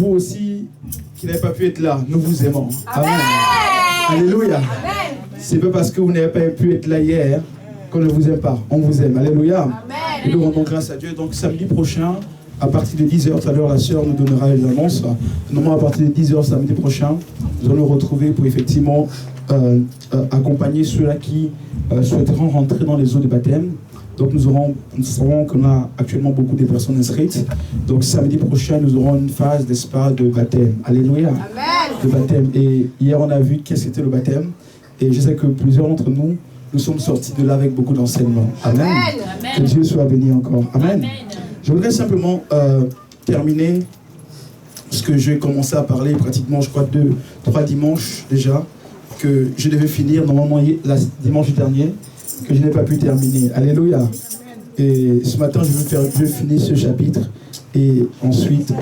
vous aussi, qui n'avez pas pu être là, nous vous aimons. Amen. Alléluia. C'est pas parce que vous n'avez pas pu être là hier qu'on ne vous aime pas. On vous aime. Alléluia. Amen. Et nous rendons grâce à Dieu. Donc samedi prochain, à partir de 10h, tout à l'heure, la sœur nous donnera les annonces. Normalement, à partir de 10h samedi prochain, nous allons nous retrouver pour effectivement accompagner ceux-là qui souhaiteront rentrer dans les eaux de baptême. Donc nous savons qu'on a actuellement beaucoup de personnes inscrites. Donc samedi prochain, nous aurons une phase, n'est-ce pas, de baptême. Alléluia. Amen. De baptême. Et hier, on a vu qu'est-ce qu'était le baptême. Et je sais que plusieurs d'entre nous, nous sommes sortis de là avec beaucoup d'enseignements. Amen. Amen. Que Dieu soit béni encore. Amen. Amen. Je voudrais simplement terminer ce que j'ai commencé à parler pratiquement, je crois, 3 dimanches déjà, que je devais finir normalement dimanche dernier, que je n'ai pas pu terminer. Alléluia. Et ce matin, je vais finir ce chapitre et ensuite,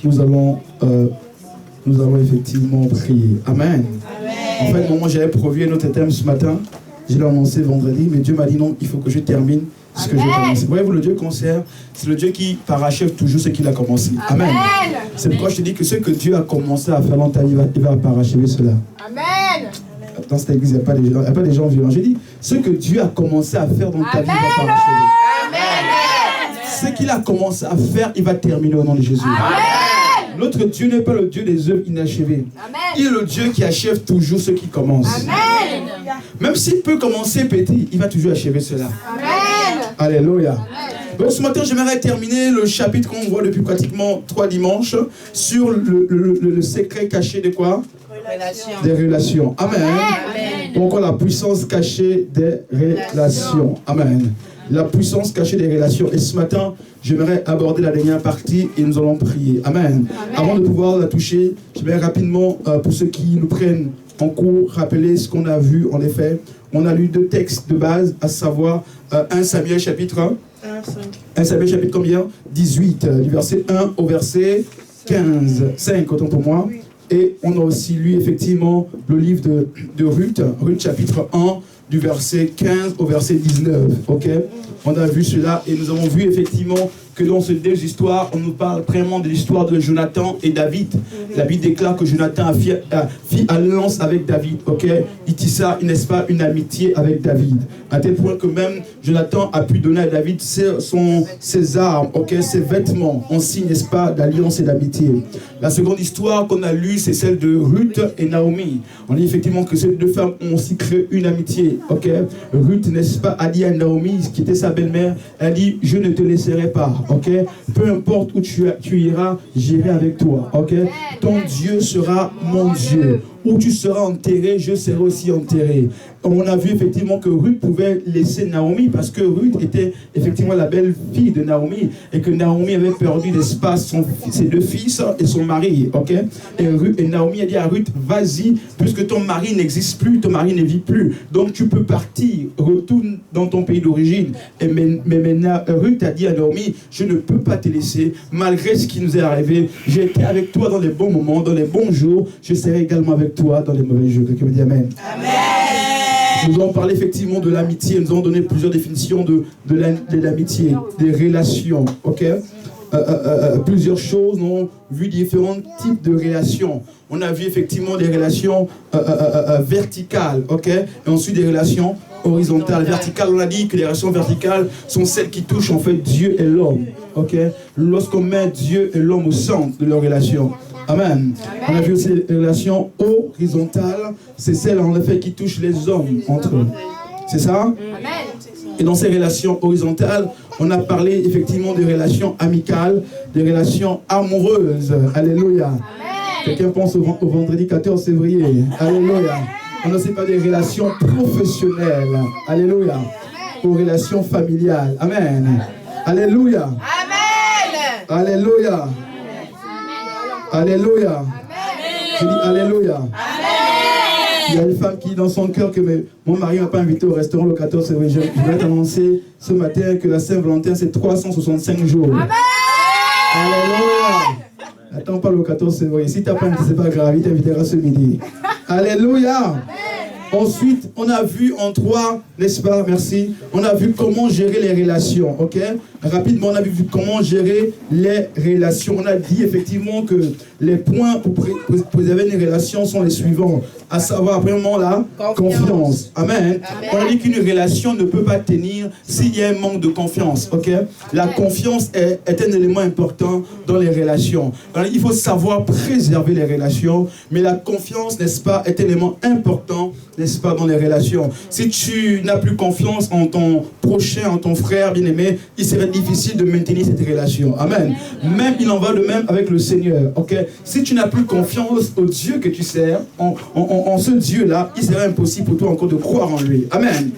nous allons effectivement prier. Amen. En fait, moi, j'avais prévu un autre thème ce matin. Je l'ai annoncé vendredi, mais Dieu m'a dit non, il faut que je termine ce que j'ai commencé. Voyez-vous, le Dieu concert, c'est le Dieu qui parachève toujours ce qu'il a commencé. Amen. C'est pourquoi je te dis que ce que Dieu a commencé à faire dans ta vie, il va parachever cela. Amen. Dans cette église, il n'y a pas des gens violents. J'ai dit, ce que Dieu a commencé à faire dans ta vie, il va parachever. Amen. Ce qu'il a commencé à faire, il va terminer au nom de Jésus. Amen. Notre Dieu n'est pas le Dieu des œuvres inachevées. Amen. Il est le Dieu qui achève toujours ce qui commence. Amen. Même s'il peut commencer petit, il va toujours achever cela. Amen. Alléluia. Amen. Donc ce matin, j'aimerais terminer le chapitre qu'on voit depuis pratiquement 3 dimanches sur le secret caché de quoi? Des relations. Amen. Amen. Donc la puissance cachée des relations. Amen. La puissance cachée des relations. Et ce matin, j'aimerais aborder la dernière partie et nous allons prier. Amen. Amen. Avant de pouvoir la toucher, j'aimerais rapidement, pour ceux qui nous prennent en cours, rappeler ce qu'on a vu. En effet, on a lu 2 textes de base, à savoir 1 Samuel chapitre 1 Samuel chapitre combien? 18, du verset 1 au verset 15. 5, autant pour moi. Et on a aussi lu effectivement le livre de Ruth, Ruth chapitre 1, du verset 15 au verset 19. Ok? On a vu cela et nous avons vu effectivement que dans ces 2 histoires, on nous parle vraiment de l'histoire de Jonathan et David. La Bible déclare que Jonathan a fait alliance avec David. Ok? Il tissa, n'est-ce pas, une amitié avec David. À tel point que même Jonathan a pu donner à David ses armes, ok, ses vêtements, en signe, n'est-ce pas, d'alliance et d'amitié. La seconde histoire qu'on a lue, c'est celle de Ruth et Naomi. On dit effectivement que ces 2 femmes ont aussi créé une amitié. Ok? Ruth, n'est-ce pas, a dit à Naomi, qui était sa belle-mère, elle dit, je ne te laisserai pas. Ok? Peu importe où tu iras, j'irai avec toi. Ok? Ton Dieu sera mon Dieu. Où tu seras enterré, je serai aussi enterré. On a vu effectivement que Ruth pouvait laisser Naomi parce que Ruth était effectivement la belle-fille de Naomi et que Naomi avait perdu d'espace ses 2 fils et son mari. Ok? Et Naomi a dit à Ruth, vas-y, puisque ton mari n'existe plus, ton mari ne vit plus. Donc tu peux partir, retourne dans ton pays d'origine. Mais Ruth a dit à Naomi, je ne peux pas te laisser malgré ce qui nous est arrivé. J'ai été avec toi dans les bons moments, dans les bons jours. Je serai également avec toi dans les mauvais jours. Quelqu'un me dit Amen. Amen. Nous avons parlé effectivement de l'amitié. Nous avons donné plusieurs définitions de l'amitié, des relations. Ok? Plusieurs choses. Nous avons vu différents types de relations. On a vu effectivement des relations verticales. Ok? Et ensuite des relations horizontales. Verticales, on a dit que les relations verticales sont celles qui touchent en fait Dieu et l'homme. Ok? Lorsqu'on met Dieu et l'homme au centre de leur relation. Amen. On a vu aussi les relations horizontales, c'est celles en effet qui touchent les hommes entre eux. C'est ça? Amen. Et dans ces relations horizontales, on a parlé effectivement des relations amicales, des relations amoureuses. Alléluia. Quelqu'un pense au vendredi 14 février. Alléluia. On ne sait pas des relations professionnelles. Alléluia. Aux relations familiales. Amen. Alléluia. Amen. Alléluia. Alléluia. Je dis Alléluia. Amen. Il y a une femme qui dit dans son cœur que mon mari ne m'a pas invité au restaurant le 14 février. Je vais t'annoncer ce matin que la Saint-Valentin c'est 365 jours. Amen. Alléluia. Attends pas le 14 février. Si tu n'as pas invité, c'est pas grave. Il t'invitera ce midi. Alléluia. Amen. Ensuite, on a vu en 3, n'est-ce pas, merci, on a vu comment gérer les relations, ok? Rapidement, on a vu comment gérer les relations. On a dit effectivement que les points pour préserver une relation sont les suivants. À savoir, premièrement, la confiance. Amen. On a dit qu'une relation ne peut pas tenir s'il y a un manque de confiance. Ok? La confiance est un élément important dans les relations. Alors, il faut savoir préserver les relations, mais la confiance, n'est-ce pas, est un élément important, n'est-ce pas, dans les relations. Si tu n'as plus confiance en ton prochain, en ton frère bien-aimé, il serait difficile de maintenir cette relation. Amen. Même, il en va de même avec le Seigneur. Ok? Si tu n'as plus confiance au Dieu que tu sers, en ce Dieu-là, il serait impossible pour toi encore de croire en lui. Amen. Amen.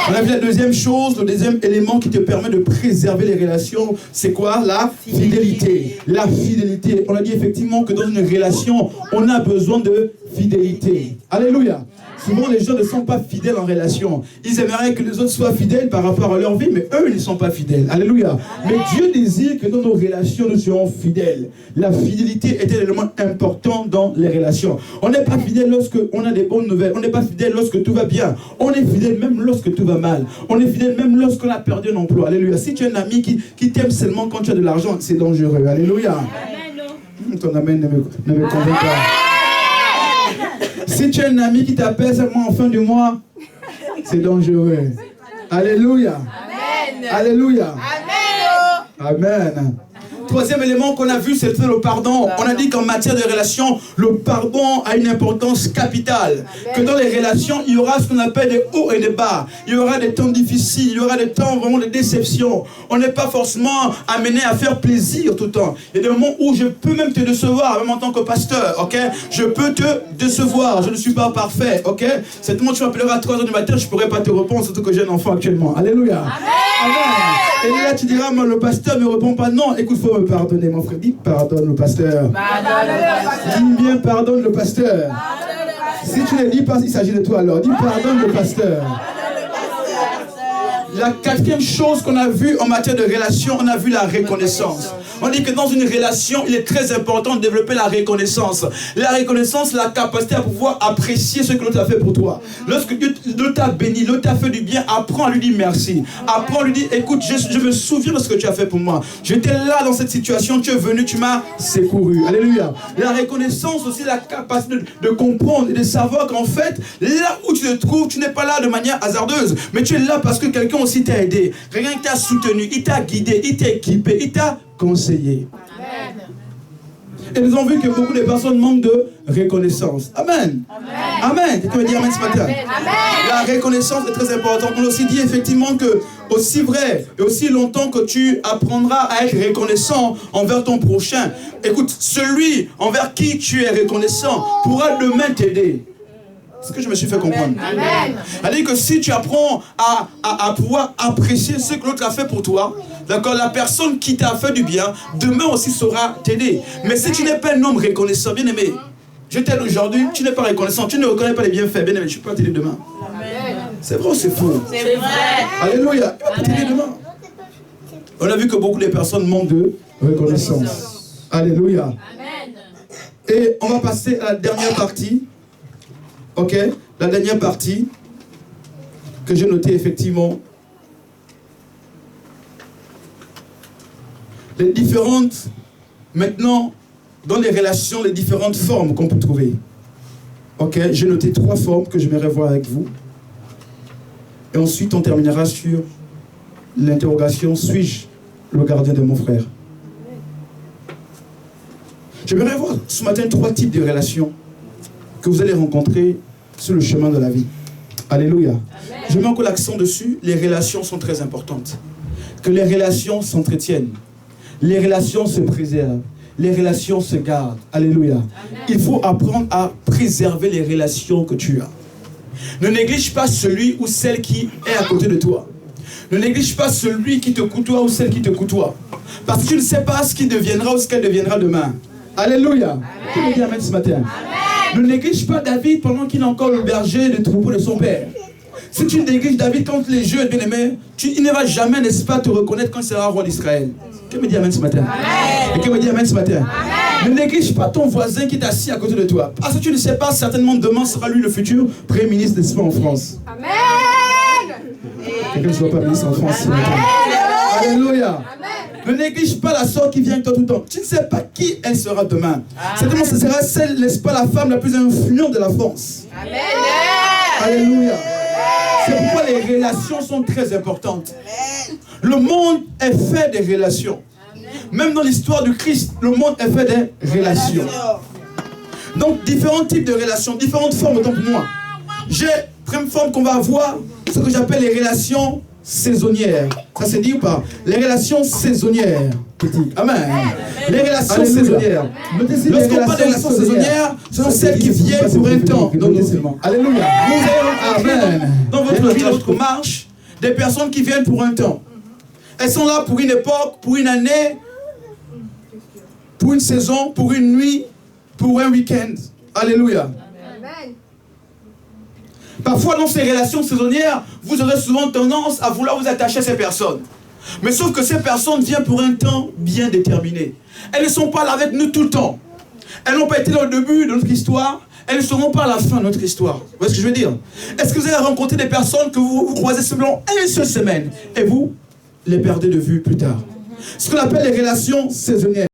On a vu la deuxième chose, le deuxième élément qui te permet de préserver les relations, c'est quoi? La fidélité. La fidélité. On a dit effectivement que dans une relation, on a besoin de fidélité. Alléluia. Souvent, les gens ne sont pas fidèles en relation. Ils aimeraient que les autres soient fidèles par rapport à leur vie, mais eux, ils ne sont pas fidèles. Alléluia. Mais Dieu désire que dans nos relations, nous soyons fidèles. La fidélité est un élément important dans les relations. On n'est pas fidèle lorsque on a des bonnes nouvelles. On n'est pas fidèle lorsque tout va bien. On est fidèle même lorsque tout va mal. On est fidèle même lorsqu'on a perdu un emploi. Alléluia. Si tu es un ami qui t'aime seulement quand tu as de l'argent, c'est dangereux. Alléluia. Ton amen ne me convainc pas. Si tu as un ami qui t'appelle seulement en fin du mois, c'est dangereux. Alléluia. Amen. Alléluia. Amen. Amen. Troisième élément qu'on a vu, c'est le pardon. On a dit qu'en matière de relations, le pardon a une importance capitale. Que dans les relations, il y aura ce qu'on appelle des hauts et des bas. Il y aura des temps difficiles, il y aura des temps vraiment de déception. On n'est pas forcément amené à faire plaisir tout le temps. Il y a des moments où je peux même te décevoir, même en tant que pasteur, ok? Je peux te décevoir, je ne suis pas parfait, ok? Certainement, tu m'appelleras à 3 h du matin, je ne pourrai pas te répondre, surtout que j'ai un enfant actuellement. Alléluia. Amen. Amen. Et là, tu diras, le pasteur ne me répond pas. Non, écoute, il faut me pardonner, mon frère. Dis pardonne le pasteur. Dis bien pardonne le pasteur. Si tu ne dis pas, il s'agit de toi alors. Dis pardonne le pasteur. La quatrième chose qu'on a vue en matière de relation, on a vu la reconnaissance. On dit que dans une relation, il est très important de développer la reconnaissance. La reconnaissance, la capacité à pouvoir apprécier ce que l'autre a fait pour toi. Lorsque Dieu t'a béni, l'autre t'a fait du bien, apprends à lui dire merci. Apprends à lui dire, écoute, je me souviens de ce que tu as fait pour moi. J'étais là dans cette situation, tu es venu, tu m'as secouru. Alléluia. La reconnaissance aussi, la capacité de comprendre et de savoir qu'en fait, là où tu te trouves, tu n'es pas là de manière hasardeuse, mais tu es là parce que quelqu'un aussi t'a aidé. Quelqu'un t'a soutenu, il t'a guidé, il t'a équipé, il t'a conseillé. Amen. Et nous avons vu que beaucoup de personnes manquent de reconnaissance. Amen. Amen. Amen. Quelqu'un me dit amen ce matin. Amen. La reconnaissance est très importante. On a aussi dit effectivement que aussi vrai et aussi longtemps que tu apprendras à être reconnaissant envers ton prochain, écoute, celui envers qui tu es reconnaissant pourra demain t'aider. C'est ce que je me suis fait comprendre. Amen. C'est-à-dire que si tu apprends à pouvoir apprécier ce que l'autre a fait pour toi, d'accord, la personne qui t'a fait du bien, demain aussi saura t'aider. Mais si tu n'es pas un homme reconnaissant, bien aimé, je t'aide aujourd'hui, tu n'es pas reconnaissant, tu ne reconnais pas les bienfaits, bien aimé, je ne peux pas t'aider demain. Amen. C'est vrai ou c'est faux? C'est vrai. Alléluia, je ne peux pas t'aider demain. On a vu que beaucoup de personnes manquent de reconnaissance. Alléluia. Amen. Et on va passer à la dernière partie. Ok, la dernière partie que j'ai notée effectivement, les différentes, maintenant, dans les relations, les différentes formes qu'on peut trouver. Ok, j'ai noté 3 formes que j'aimerais voir avec vous. Et ensuite, on terminera sur l'interrogation, suis-je le gardien de mon frère? J'aimerais voir ce matin 3 types de relations que vous allez rencontrer sur le chemin de la vie. Alléluia. Amen. Je mets encore l'accent dessus. Les relations sont très importantes. Que les relations s'entretiennent. Les relations se préservent. Les relations se gardent. Alléluia. Amen. Il faut apprendre à préserver les relations que tu as. Ne néglige pas celui ou celle qui est à côté de toi. Ne néglige pas celui qui te côtoie ou celle qui te côtoie. Parce que tu ne sais pas ce qu'il deviendra ou ce qu'elle deviendra demain. Alléluia. Qui me dit amen ce matin? Amen. Ne néglige pas David pendant qu'il est encore le berger des troupeaux de son père. Si tu négliges David quand les jeux bien aimés, il ne va jamais, n'est-ce pas, te reconnaître quand il sera roi d'Israël. Qui me dit amen ce matin? Amen. Et qui me dit amen ce matin? Amen. Ne néglige pas ton voisin qui est assis à côté de toi. Parce que tu ne sais pas, certainement demain sera lui le futur Premier ministre, n'est-ce pas, en France. Amen. Quelqu'un ne soit pas ministre en France. Amen. Alléluia. Amen. Ne néglige pas la soeur qui vient avec toi tout le temps. Tu ne sais pas qui elle sera demain. Certainement, ce sera celle, n'est-ce pas, la femme la plus influente de la France. Amen. Alléluia. C'est pourquoi les relations sont très importantes. Le monde est fait des relations. Même dans l'histoire du Christ, le monde est fait des relations. Donc, différents types de relations, différentes formes, autant pour moi. J'ai une forme qu'on va avoir, ce que j'appelle les relations saisonnières. Ça se dit ou pas? Les relations saisonnières. Petit. Amen. Les relations saisonnières. Lorsqu'on parle de relations saisonnières, ce sont celles qui viennent pour un temps. Alléluia. Vous avez remarqué dans votre vie, dans votre marche, des personnes qui viennent pour un temps. Elles sont là pour une époque, pour une année, pour une saison, pour une nuit, pour un week-end. Alléluia. Parfois, dans ces relations saisonnières, vous aurez souvent tendance à vouloir vous attacher à ces personnes. Mais sauf que ces personnes viennent pour un temps bien déterminé. Elles ne sont pas là avec nous tout le temps. Elles n'ont pas été là au début de notre histoire. Elles ne seront pas à la fin de notre histoire. Vous voyez ce que je veux dire? Est-ce que vous avez rencontré des personnes que vous croisez seulement une seule semaine et vous les perdez de vue plus tard? Ce qu'on appelle les relations saisonnières.